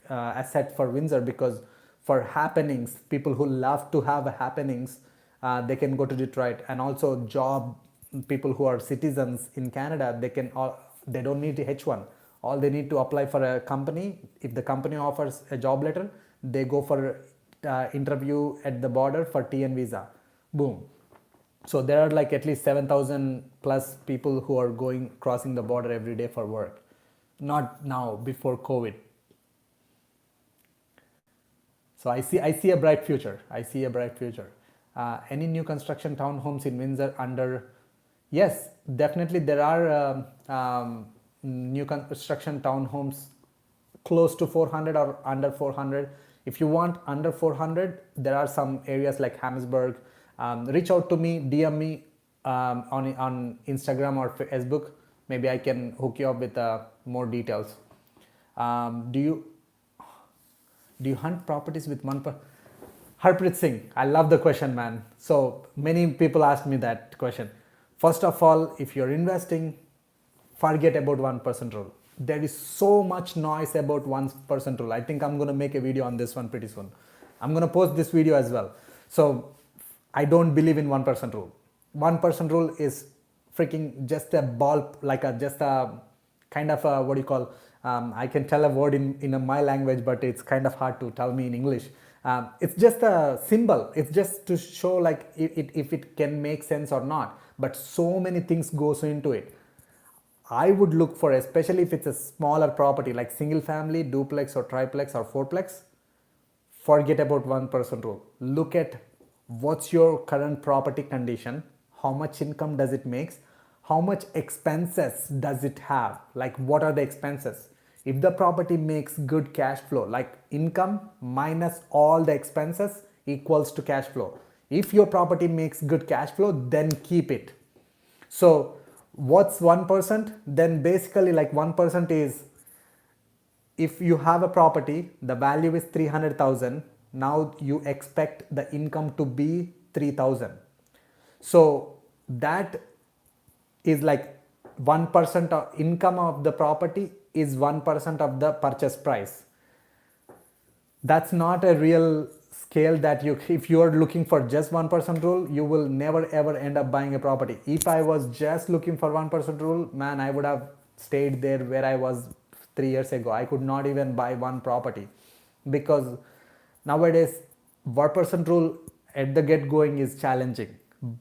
asset for Windsor, because for happenings, people who love to have happenings, they can go to Detroit. And also job, people who are citizens in Canada, they don't need H1. All they need to apply for a company. If the company offers a job letter, they go for interview at the border for TN visa. Boom. So there are like at least 7,000 plus people who are crossing the border every day for work. Not now, before COVID. So I see a bright future. Any new construction townhomes in Windsor under? Yes, definitely there are new construction townhomes close to 400 or under 400. If you want under 400, there are some areas like Hammersburg. Reach out to me, DM me on Instagram or Facebook. Maybe I can hook you up with more details. Do you hunt properties with one per? Harpreet Singh, I love the question, man. So many people ask me that question. First of all, if you're investing, forget about 1% rule. There is so much noise about 1% rule. I think I'm going to make a video on this one pretty soon. I'm going to post this video as well. So I don't believe in 1% rule. 1% rule is freaking just a ball, like just a kind of a, what do you call, I can tell a word in my language, but it's kind of hard to tell me in English. It's just a symbol. It's just to show like if it can make sense or not. But so many things goes into it. I would look for, especially if it's a smaller property like single family, duplex or triplex or fourplex, forget about 1% rule. Look at what's your current property condition, how much income does it make, how much expenses does it have, like what are the expenses. If the property makes good cash flow, like income minus all the expenses equals to cash flow. If your property makes good cash flow, then keep it. So what's 1%? Then basically like 1% is, if you have a property, the value is 300,000. Now you expect the income to be 3,000. So that is like 1% of income of the property is 1% of the purchase price. That's not a real scale that if you are looking for just 1% rule, you will never ever end up buying a property. If I was just looking for 1% rule, man, I would have stayed there where I was 3 years ago. I could not even buy one property, because nowadays 1% rule at the get going is challenging.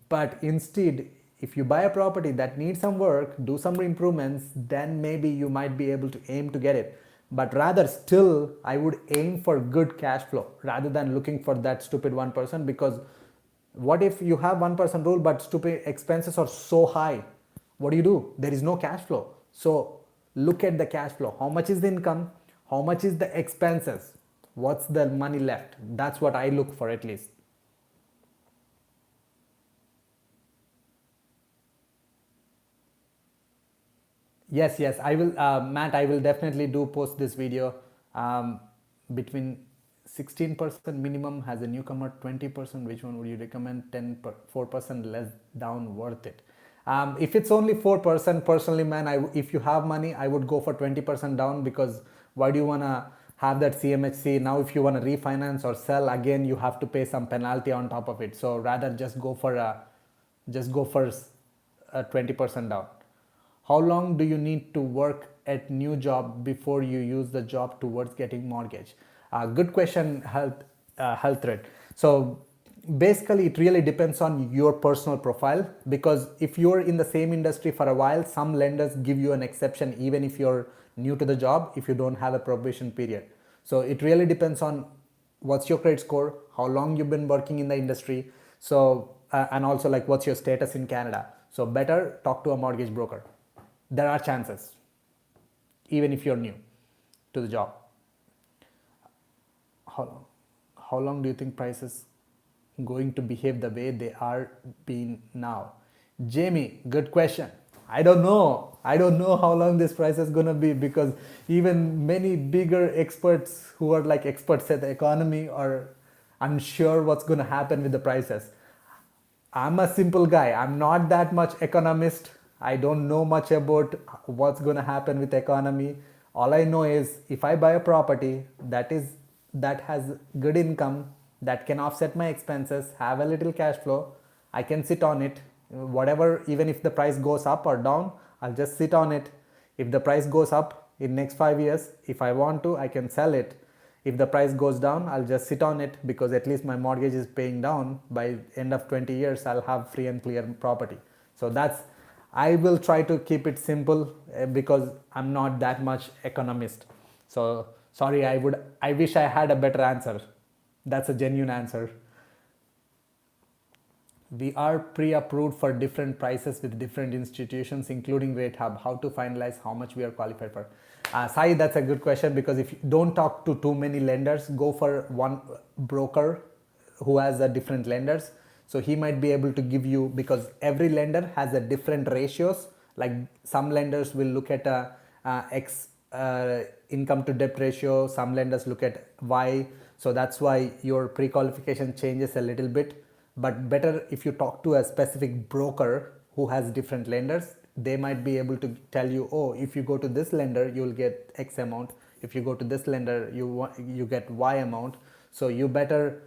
But instead, if you buy a property that needs some work, do some improvements, then maybe you might be able to aim to get it. but rather still I would aim for good cash flow rather than looking for that stupid 1%. Because what if you have 1% rule but stupid expenses are so high? What do? There is no cash flow. So look at the cash flow. How much is the income? How much is the expenses? What's the money left? That's what I look for, at least. Yes, I will, Matt. I will definitely do post this video. Between 16% minimum has a newcomer, 20%. Which one would you recommend? 4% less down, worth it. If it's only 4%, personally, man, if you have money, I would go for 20% down, because why do you wanna have that CMHC now? If you wanna refinance or sell again, you have to pay some penalty on top of it. So rather just go for a 20% down. How long do you need to work at new job before you use the job towards getting mortgage? Good question, health rate. So basically it really depends on your personal profile, because if you're in the same industry for a while, some lenders give you an exception even if you're new to the job, if you don't have a probation period. So it really depends on what's your credit score, how long you've been working in the industry, so and also like what's your status in Canada. So better talk to a mortgage broker. There are chances even if you're new to the job. How long do you think prices going to behave the way they are being now? Jamie, good question. I don't know how long this price is gonna be, because even many bigger experts who are like experts at the economy are unsure what's gonna happen with the prices. I'm a simple guy. I'm not that much economist. I don't know much about what's going to happen with the economy. All I know is if I buy a property that has good income, that can offset my expenses, have a little cash flow, I can sit on it. Whatever, even if the price goes up or down, I'll just sit on it. If the price goes up in next 5 years, if I want to, I can sell it. If the price goes down, I'll just sit on it, because at least my mortgage is paying down. By end of 20 years, I'll have free and clear property. So I will try to keep it simple, because I'm not that much economist. So sorry, I wish I had a better answer. That's a genuine answer. We are pre-approved for different prices with different institutions, including Rate Hub. How to finalize how much we are qualified for? Sai, that's a good question, because if you don't talk to too many lenders, go for one broker who has a different lenders. So he might be able to give you, because every lender has a different ratios. Like some lenders will look at X income to debt ratio, some lenders look at Y. So that's why your pre-qualification changes a little bit. But better if you talk to a specific broker who has different lenders. They might be able to tell you, oh, if you go to this lender, you'll get X amount. If you go to this lender, you get Y amount. So you better,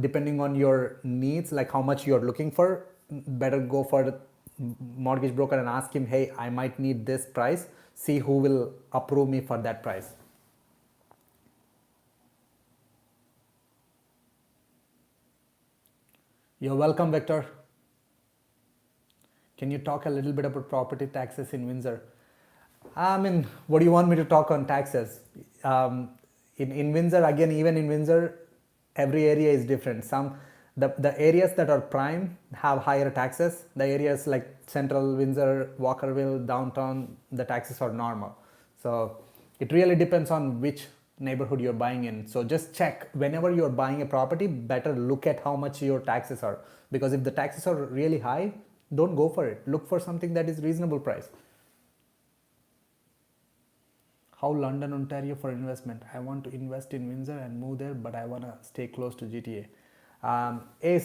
depending on your needs, like how much you're looking for, better go for the mortgage broker and ask him, hey, I might need this price. See who will approve me for that price. You're welcome, Victor. Can you talk a little bit about property taxes in Windsor? I mean, what do you want me to talk on taxes? In Windsor, again, even in Windsor, every area is different. The areas that are prime have higher taxes. The areas like Central Windsor, Walkerville, downtown, the taxes are normal. So it really depends on which neighborhood you're buying in. So just check whenever you're buying a property, better look at how much your taxes are, because if the taxes are really high, don't go for it. Look for something that is reasonable price. How London, Ontario for investment? I want to invest in Windsor and move there, but I want to stay close to GTA.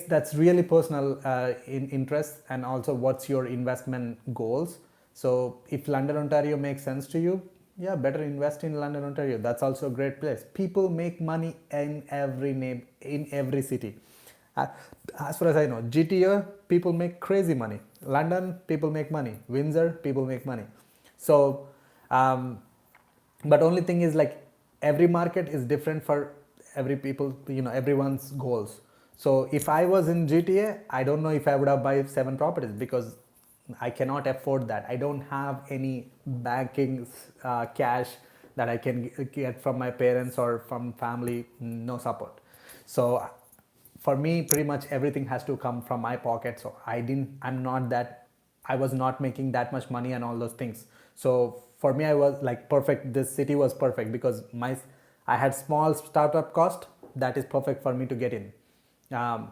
That's really personal in interest, and also what's your investment goals. So if London, Ontario makes sense to you, yeah, better invest in London, Ontario. That's also a great place. People make money in every city. As far as I know, GTA people make crazy money. London people make money. Windsor people make money. So, but only thing is, like, every market is different for every people. Everyone's goals. So if I was in GTA, I don't know if I would have buy 7 properties, because I cannot afford that. I don't have any banking cash that I can get from my parents or from family. No support. So for me, pretty much everything has to come from my pocket. So I was not making that much money and all those things. So for me, I was like perfect. This city was perfect because I had small startup cost. That is perfect for me to get in.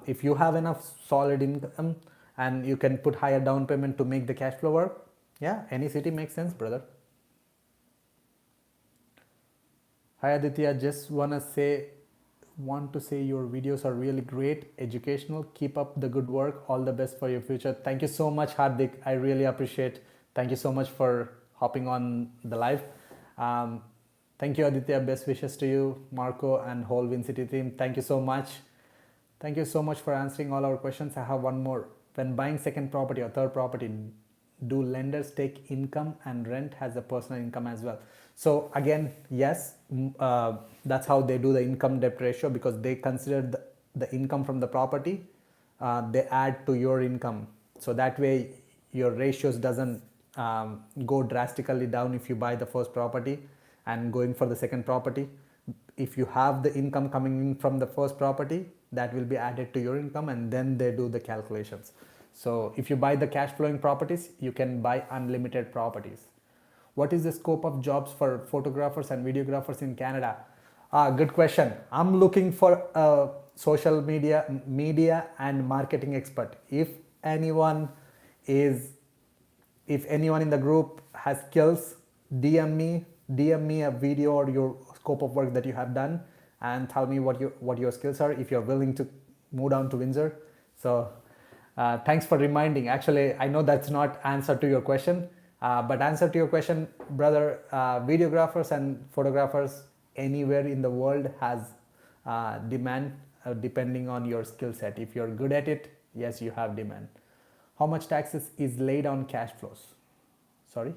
If you have enough solid income and you can put higher down payment to make the cash flow work, yeah, any city makes sense, brother. Hi Aditya, just want to say your videos are really great, educational. Keep up the good work. All the best for your future. Thank you so much, Hardik. I really appreciate. Thank you so much for hopping on the live. Um, Thank you, Aditya. Best wishes to you, Marco, and whole Win City team. Thank you so much. Thank you so much for answering all our questions. I have one more. When buying second property or third property, do lenders take income and rent as a personal income as well? So again, yes, that's how they do the income debt ratio, because they consider the income from the property, they add to your income. So that way your ratios doesn't go drastically down if you buy the first property and going for the second property. If you have the income coming in from the first property, that will be added to your income, and then they do the calculations. So if you buy the cash flowing properties, you can buy unlimited properties. What is the scope of jobs for photographers and videographers in Canada? Good question. I'm looking for a social media and marketing expert. Anyone is if anyone in the group has skills, DM me a video or your scope of work that you have done, and tell me what your skills are, if you're willing to move down to Windsor. So thanks for reminding. Actually, I know that's not answer to your question, but answer to your question, brother. Videographers and photographers anywhere in the world has demand, depending on your skill set. If you're good at it, yes, you have demand. How much taxes is laid on cash flows? Sorry.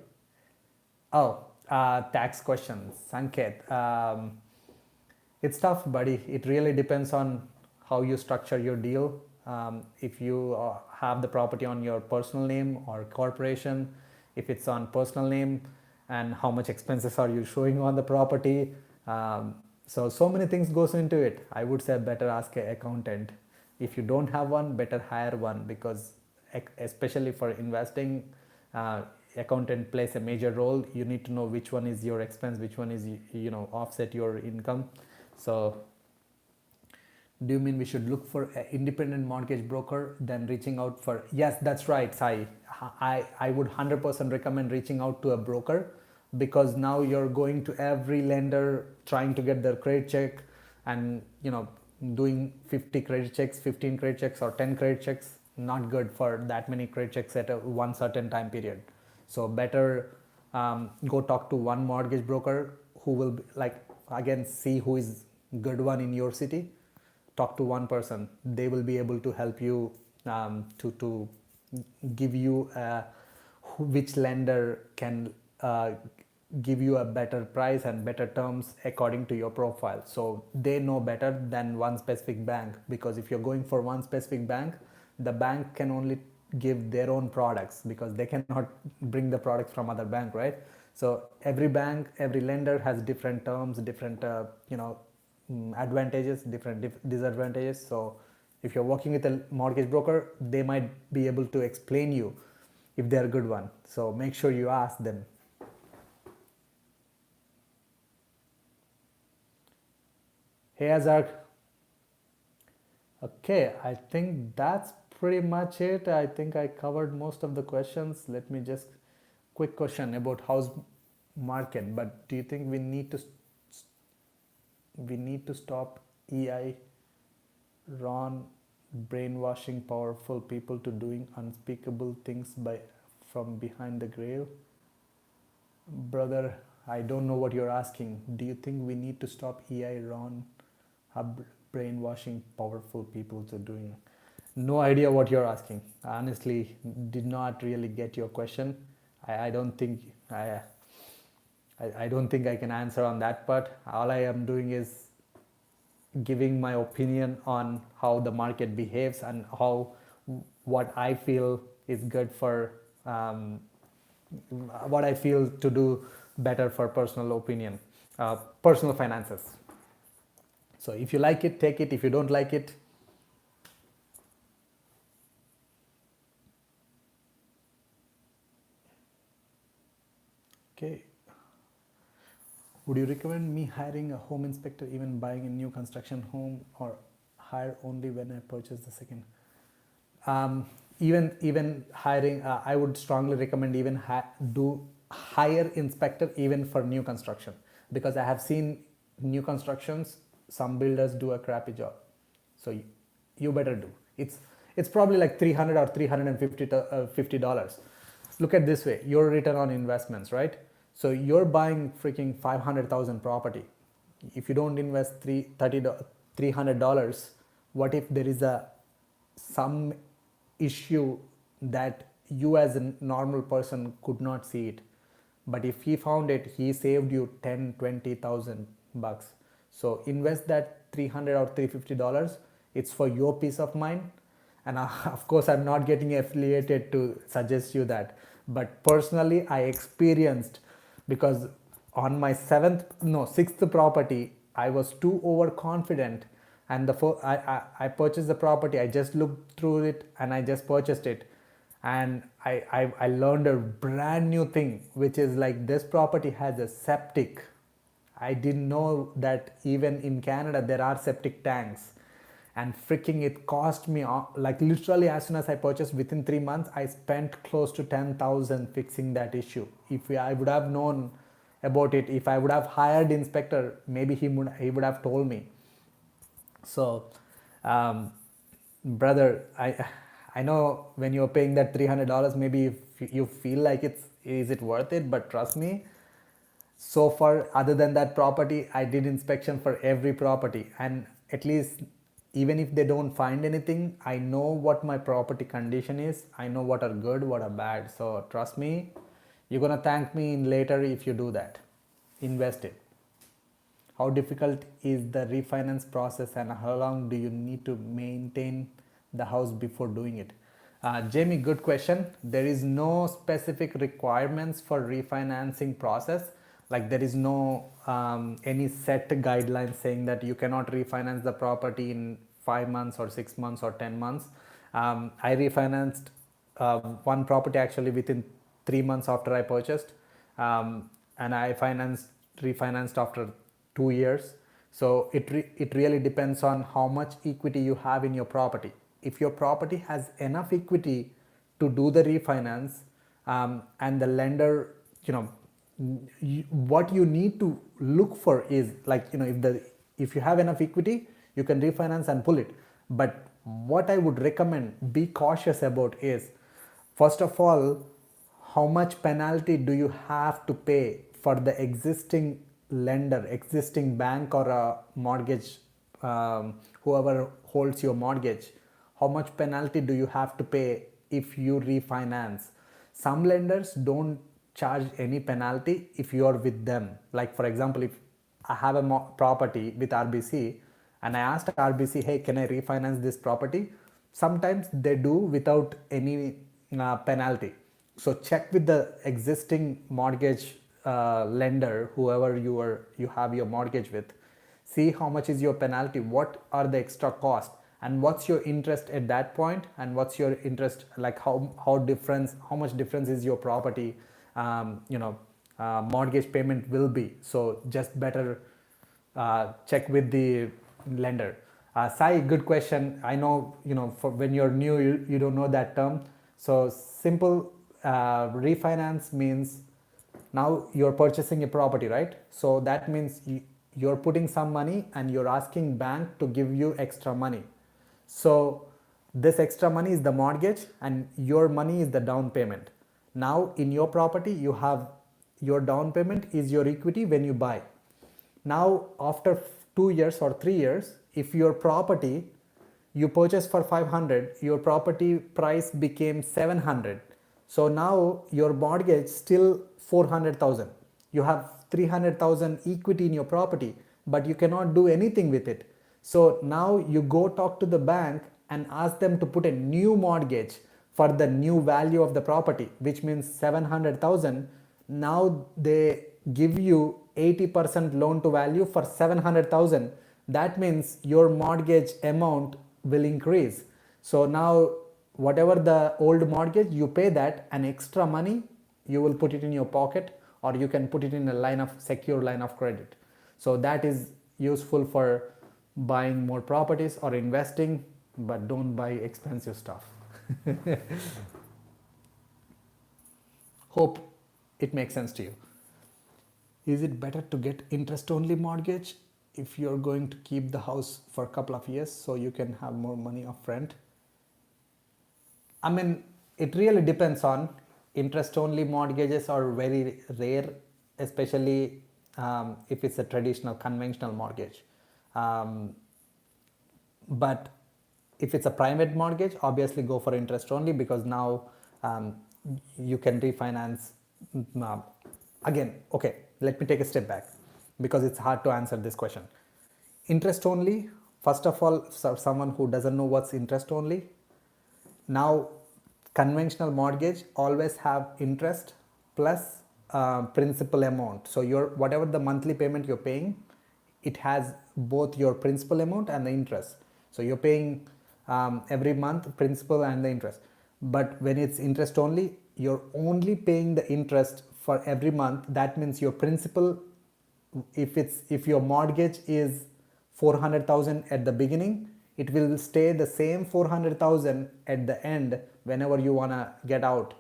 Oh, tax questions, Sanket. It's tough, buddy. It really depends on how you structure your deal. If you have the property on your personal name or corporation, if it's on personal name, and how much expenses are you showing on the property. So many things goes into it. I would say better ask an accountant. If you don't have one, better hire one, because especially for investing, accountant plays a major role. You need to know which one is your expense, which one is offset your income. So do you mean we should look for an independent mortgage broker than reaching out for? Yes, that's right, Sai. I would 100% recommend reaching out to a broker, because now you're going to every lender trying to get their credit check, and doing 50 credit checks, 15 credit checks, or 10 credit checks. Not good for that many credit checks at one certain time period. So better go talk to one mortgage broker who will again see who is good one in your city. Talk to one person. They will be able to help you to give you which lender can give you a better price and better terms according to your profile. So they know better than one specific bank, because if you're going for one specific bank, the bank can only give their own products, because they cannot bring the products from other bank, right? So every bank, every lender has different terms, different advantages, different disadvantages. So if you're working with a mortgage broker, they might be able to explain you if they're a good one. So make sure you ask them. Hey Azark. Okay, I think that's pretty much it. I think I covered most of the questions. Let me just quick question about house market. But do you think we need to stop EI Ron brainwashing powerful people to doing unspeakable things from behind the grave? Brother, I don't know what you're asking. Do you think we need to stop EI Ron brainwashing powerful people to doing? No idea what you're asking. I honestly did not really get your question. I don't think I don't think I can answer on that part. All I am doing is giving my opinion on how the market behaves and what I feel is good for what I feel to do better for personal opinion. personal finances. So if you like it, take it. If you don't like it, okay. Would you recommend me hiring a home inspector even buying a new construction home, or hire only when I purchase the second? Even hiring, I would strongly recommend even do hire inspector even for new construction, because I have seen new constructions, some builders do a crappy job. So you better do. It's probably like 300 or 350 $50. Look at this way, your return on investments, right? So you're buying freaking 500,000 property. If you don't invest $300, what if there is a some issue that you as a normal person could not see it, but if he found it, he saved you 10-20,000 bucks. So invest that 300 or $350. It's for your peace of mind. And of course, I'm not getting affiliated to suggest you that, but personally I experienced, because on my sixth property I was too overconfident, and I purchased the property, I just looked through it and I just purchased it, and I learned a brand new thing, which is like, this property has a septic. I didn't know that even in Canada there are septic tanks, and freaking it cost me, like literally as soon as I purchased, within 3 months I spent close to 10,000 fixing that issue. If I would have known about it, if I would have hired inspector, maybe he would have told me. So brother, I know when you're paying that $300, maybe if you feel like is it worth it, but trust me, so far other than that property, I did inspection for every property, and at least even if they don't find anything, I know what my property condition is, I know what are good, what are bad. So trust me, you're gonna thank me in later if you do that. Invest it. How difficult is the refinance process, and how long do you need to maintain the house before doing it? Jamie, good question. There is no specific requirements for refinancing process. Like there is no any set guidelines saying that you cannot refinance the property in 5 months or 6 months or 10 months. I refinanced one property actually within 3 months after I purchased, and I refinanced after 2 years. So it really depends on how much equity you have in your property. If your property has enough equity to do the refinance, and the lender, what you need to look for is like, if you have enough equity, you can refinance and pull it. But what I would recommend, be cautious about is, first of all, how much penalty do you have to pay for the existing lender, existing bank or a mortgage, whoever holds your mortgage, how much penalty do you have to pay if you refinance? Some lenders don't charge any penalty if you are with them. Like for example, if I have a property with RBC and I asked RBC, hey, can I refinance this property? Sometimes they do without any penalty. So check with the existing mortgage lender, whoever you have your mortgage with. See how much is your penalty, what are the extra costs, and what's your interest at that point, and what's your interest, like how much difference is your property mortgage payment will be. So just better check with the lender. Sai, good question. I know, for when you're new, you don't know that term. So simple refinance means, now you're purchasing a property, right? So that means you're putting some money and you're asking bank to give you extra money. So this extra money is the mortgage and your money is the down payment. Now in your property, you have your down payment is your equity when you buy. Now after 2 years or 3 years, if your property you purchased for 500, your property price became 700. So now your mortgage still 400,000. You have 300,000 equity in your property, but you cannot do anything with it. So now you go talk to the bank and ask them to put a new mortgage for the new value of the property, which means 700,000. Now they give you 80% loan to value for 700,000, that means your mortgage amount will increase. So now whatever the old mortgage, you pay that, and extra money you will put it in your pocket, or you can put it in a secure line of credit. So that is useful for buying more properties or investing, but don't buy expensive stuff. Hope it makes sense to you. Is it better to get interest only mortgage if you're going to keep the house for a couple of years so you can have more money up front? I mean, it really depends on. Interest only mortgages are very rare, especially if it's a traditional conventional mortgage. But if it's a private mortgage, obviously go for interest only, because now you can refinance. Again, okay, let me take a step back because it's hard to answer this question. Interest only, first of all, someone who doesn't know what's interest only, now conventional mortgage always have interest plus principal amount. So your whatever the monthly payment you're paying, it has both your principal amount and the interest. So you're paying every month principal and the interest. But when it's interest only, you're only paying the interest for every month. That means your principal, if your mortgage is 400,000 at the beginning, it will stay the same 400,000 at the end whenever you want to get out,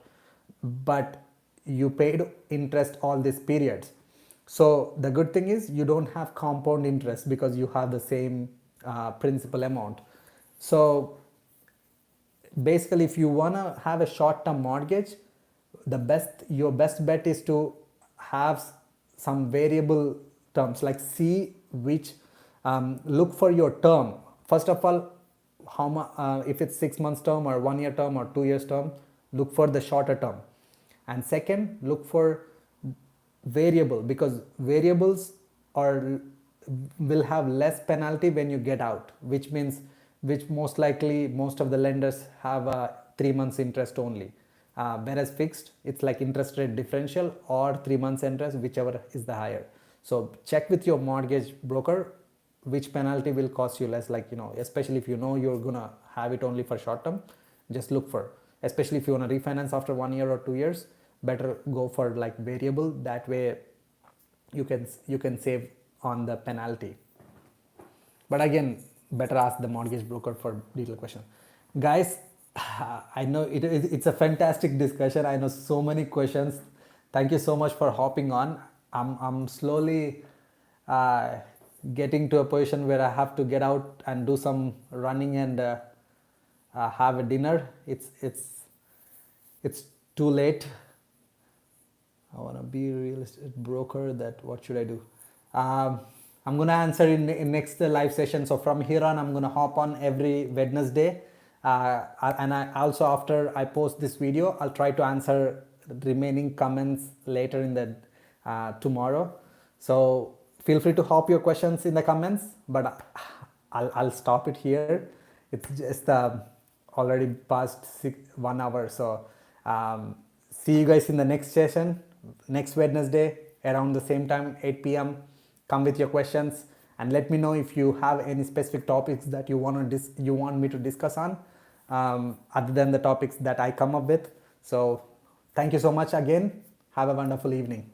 but you paid interest all these periods. So the good thing is you don't have compound interest because you have the same principal amount. So basically, if you want to have a short-term mortgage, your best bet is to have some variable terms, like see which look for your term. First of all, if it's 6 months term or 1 year term or 2 years term, look for the shorter term. And second, look for variable, because variables will have less penalty when you get out, which most likely most of the lenders have a 3 months interest only, whereas fixed, it's like interest rate differential or 3 months interest, whichever is the higher. So check with your mortgage broker which penalty will cost you less, especially if you know you're gonna have it only for short term. Just look for, especially if you want to refinance after 1 year or 2 years, better go for like variable. That way you can save on the penalty. But again, better ask the mortgage broker for detailed question. Guys, I know it's a fantastic discussion. I know so many questions. Thank you so much for hopping on. I'm slowly getting to a position where I have to get out and do some running and have a dinner. It's too late. I want to be a real estate broker. What should I do? I'm gonna answer in next live session. So from here on, I'm gonna hop on every Wednesday, and I also, after I post this video, I'll try to answer the remaining comments later in the tomorrow. So feel free to hop your questions in the comments, but I'll stop it here. It's just already past 1 hour. So see you guys in the next session, next Wednesday around the same time, 8 p.m. Come with your questions and let me know if you have any specific topics that you want me to discuss on, other than the topics that I come up with. So thank you so much again. Have a wonderful evening.